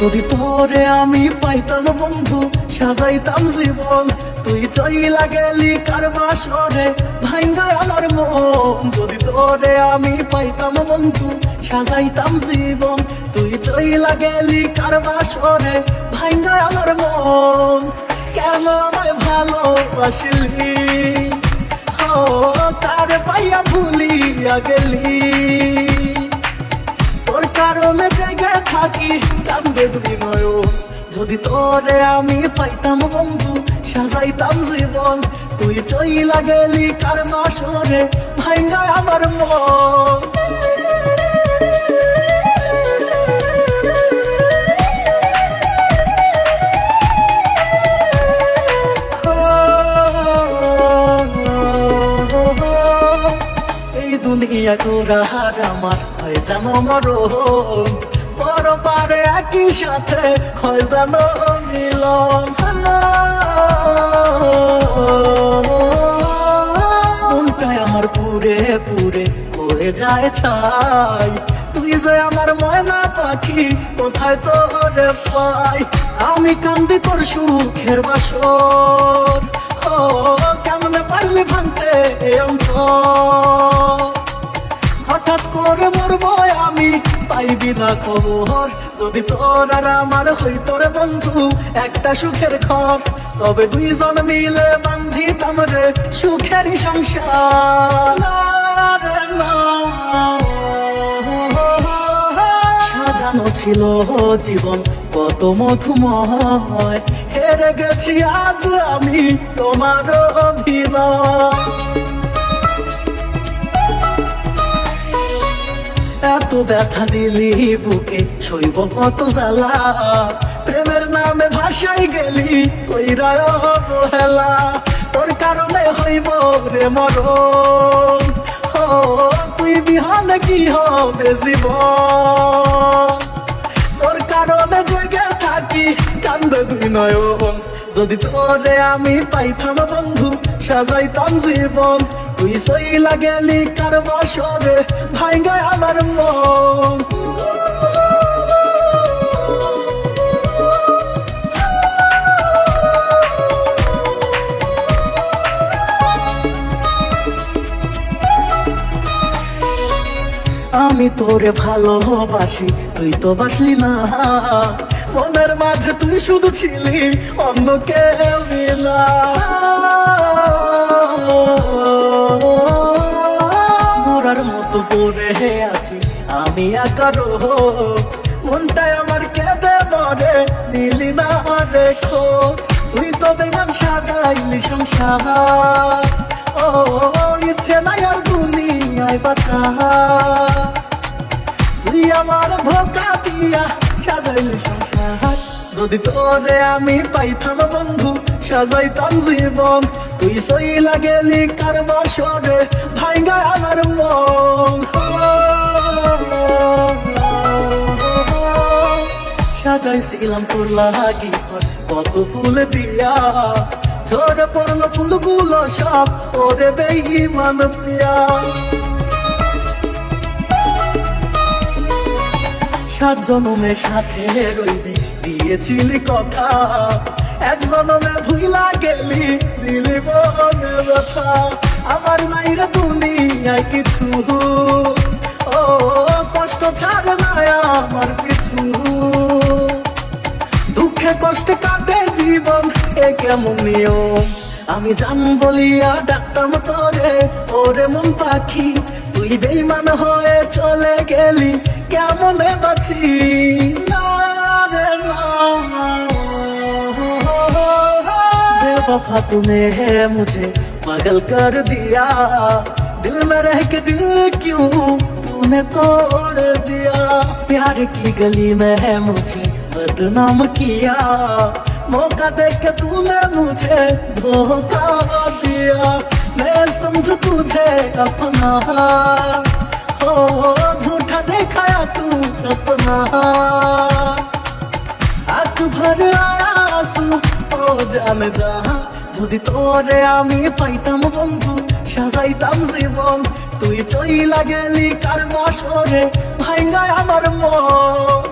যদি তোরে আমি পাইতাম বন্ধু সাজাইতাম জীবন, তুই চইলা গেলি কার বাসরে ভাঙ্গা আমার মন। যদি তোরে আমি পাইতাম বন্ধু সাজাইতাম জীবন, তুই চইলা গেলি কার বাসরে ভাঙ্গা আমার মন। কেন আমায় ভালোবাসলি তার পাইয়া ভুলিয়া গেলি, তোর কারণে জায়গায় থাকি কান্দে দুই নয়ন। যদি তোরে আমি পাইতাম বন্ধু সাজাইতাম জীবন, তুই চইলা গেলি কার বাসরে ভাঙ্গা আমার মন। দুনিয়া গোড়ার আমার হয় যেন মরণ, বড় পারে একই সাথে হয় যেন মিলন। মনটাই আমার পুরে পুরে করে যায় ছাই, তুই যে আমার ময়না পাখি কোথায় তোরে পাই। আমি কান্দি তোর সুখের বাসর, কেমনে পারলি ভাঙতে হঠাৎ করে মরবো আমি পাইবি না খবর। যদি তোর আর আমার হইতো রে বন্ধু একটা সুখের ঘর, তবে দুইজন মিলে বান্ধিতাম রে সুখেরই সংসার। সাজানো ছিল জীবন কত মধুময়, হেরে গেছি আজ আমি তোমার অভিনয়। এত ব্যথা দিলি বুকে সইব কত জ্বালা, প্রেমের নামে ভাসাই গেলি কইরা অবহেলা। তোর কারণে হইব রে মরণ, তুই বিহানে কি হবে জীবন। তোর কারণে জেগে থাকি কান্দে দুই নয়ন। যদি তোরে আমি পাইতাম বন্ধু সাজাইতাম জীবন, তুই চইলা গেলি কার বাসরে ভাঙ্গা আমার মন। আমি তোরে ভালোবাসি তুই তো বাসলি না, মনের মাঝে তুই শুধু ছিলি অন্য কেউ না। মরার মতো পড়ে আছি আমি একা রোজ, মনটাই আমার কেঁদে মরে দিলি না রে খোঁজ। তুই তো বেমান সাজাইলি সংসার, ইচ্ছে নাই আর দুনিয়ায় বাঁচা। তুই আমার ধোকা দিয়া সাজাইলি সংসার, যদি তোরে আমি পাইতাম বন্ধু সাজাইতাম জীবন, তুই চইলা গেলি কার বাসরে ভাঙ্গা আমার মন। সাজাইছিলাম তোর লাগি কত ফুল দিয়া, ঝরে পড়লো ফুলগুলো সব ওরে বেঈমান প্রিয়া। সাত জনমে সাথে রইবি দিয়েছিলি কথা, এক জনমে ভুইলা গেলি দিলি মনে ব্যথা। আমার মাইরা দুনিয়ায় কিছু, কষ্ট ছাড়ে না আমার কিছু। দুঃখে কষ্টে কাটে জীবন এ কেমন নিয়ম, আমি জান বলিয়া ডাকতাম তোরে ওরে মন পাখি। তুই বেঈমান হয়ে চলে গেলি কেমনে বাঁচি। बेवफा तूने है मुझे पागल कर दिया, दिल में रह के दिल क्यों तूने तोड़ दिया। प्यार की गली में है मुझे बदनाम किया, मौका दे के तूने मुझे धोखा दिया। मैं समझू तुझे अपना, झूठा देखाया तू सपना। आँख भर आया आंसू জান যা, যদি তোরে আমি পাইতাম বন্ধু সাজাইতাম জীবন, তুই চইলা গেলি কার বাসরে ভাঙ্গা আমার মন।